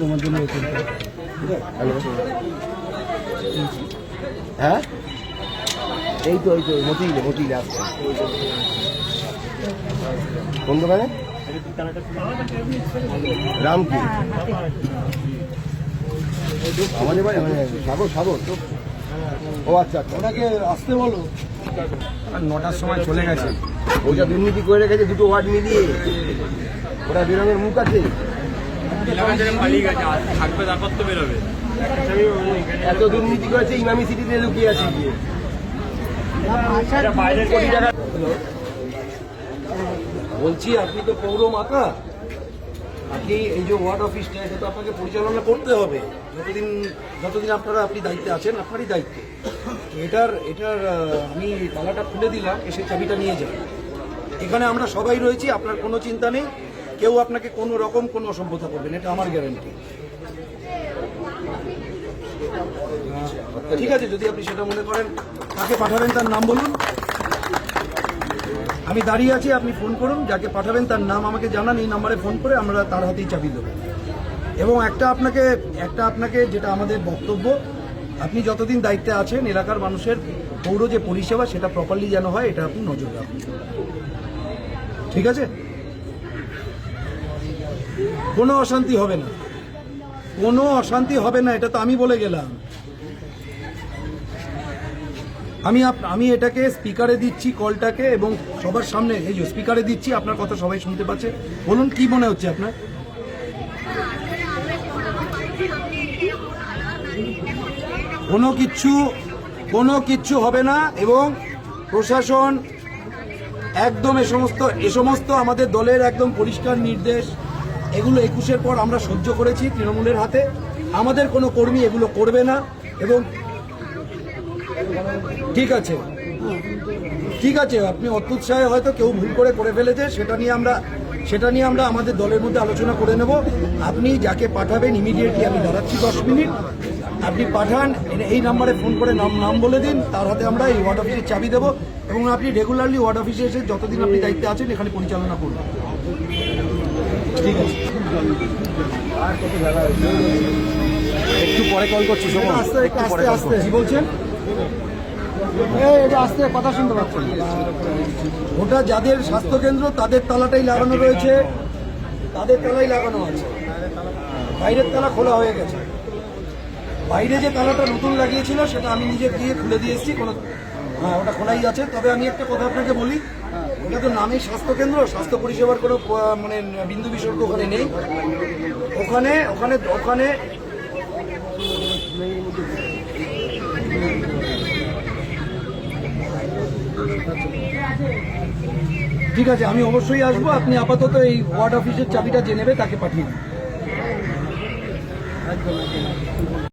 তোমার জন্য হ্যাঁ এই তো মতিলে আসছে কোন দোকানে রাম কি আমাদের বাড়ি মানে সাগর তো ও আচ্ছা ওনাকে আসতে বলো। আর 9টার সময় চলে গেছে। ওইটা দুর্নীতি করে রেখেছে দুটো ওয়ার্ড মিলিয়ে, ওরা বেরঙের মুখ আছে, থাকবে তারপর তো বেরোবে। এত দুর্নীতি করেছে ইমামি সিটিতে লুকিয়ে আছে গিয়ে। বলছি আপনি তো পৌর মাতা, আপনি এই যে ওয়ার্ড অফিসটা এটা তো আপনাকে পরিচালনা করতে হবে যতদিন আপনি দায়িত্বে আছেন, আপনারই দায়িত্ব। এটার আমি তালাটা খুলে দিলাম, এসে চাবিটা নিয়ে যান। এখানে আমরা সবাই রয়েছি, আপনার কোনো চিন্তা নেই, কেউ আপনাকে কোনো রকম কোনো অসভ্যতা করবেন, এটা আমার গ্যারান্টি। ঠিক আছে, যদি আপনি সেটা মনে করেন, কাকে পাঠাবেন তার নাম বলুন, আমি দাঁড়িয়ে আছি, আপনি ফোন করুন, যাকে পাঠাবেন তার নাম আমাকে জানান, এই নাম্বারে ফোন করে আমরা তার হাতেই চাবি দেবো। এবং একটা আপনাকে যেটা আমাদের বক্তব্য, আপনি যতদিন দায়িত্বে আছেন এলাকার মানুষের পৌর যে পরিষেবা সেটা প্রপারলি যেন হয়, এটা আপনি নজর রাখুন। ঠিক আছে, কোনো অশান্তি হবে না, কোনো অশান্তি হবে না, এটা তো আমি বলে গেলাম। আমি এটাকে স্পিকারে দিচ্ছি কলটাকে, এবং সবার সামনে এই যে স্পিকারে দিচ্ছি, আপনার কথা সবাই শুনতে পাচ্ছে। বলুন কি মনে হচ্ছে আপনার? কোনো কিচ্ছু হবে না, এবং প্রশাসন একদম এ সমস্ত আমাদের দলের একদম পরিষ্কার নির্দেশ। এগুলো 21-এর পর আমরা সহ্য করেছি তৃণমূলের হাতে, আমাদের কোনো কর্মী এগুলো করবে না। এবং ঠিক আছে, আপনি অত্যুৎসাহে হয়তো কেউ ভুল করে ফেলেছে, সেটা নিয়ে আমরা আমাদের দলের মধ্যে আলোচনা করে নেব। আপনি যাকে পাঠাবেন ইমিডিয়েটলি আমি দাঁড়াচ্ছি 10 মিনিট, আপনি পাঠান, এই নাম্বারে ফোন করে নাম বলে দিন, তার হাতে আমরা এই ওয়ার্ড অফিসের চাবি দেবো, এবং আপনি রেগুলারলি ওয়ার্ড অফিসে এসে যতদিন আপনি দায়িত্বে আছেন এখানে পরিচালনা করুন। ঠিক আছে, আর কত জায়গা একটু পরে কল করছি, আস্তে কি বলছেন? আস্তে কথা শুনতে পাচ্ছেন। ওটা যাদের স্বাস্থ্যকেন্দ্র তাদের তালাটাই লাগানো রয়েছে, তাদের তালাই লাগানো আছে, বাইরের তালা খোলা হয়ে গেছে। বাইরে যে তালাটা নতুন লাগিয়েছিল সেটা আমি নিজে গিয়ে খুলে দিয়ে এসেছি, ওটা খোলাই আছে। তবে আমি একটা কথা আপনাকে বলি, ওটা তো নামেই স্বাস্থ্যকেন্দ্র, স্বাস্থ্য পরিষেবার কোনো মানে বিন্দু বিসর্গ ওখানে নেই। ওখানে ঠিক আছে, আমি অবশ্যই আসবো। আপনি আপাতত এই ওয়ার্ড অফিসের চাবিটা যে নেবে তাকে পাঠিয়ে দিন।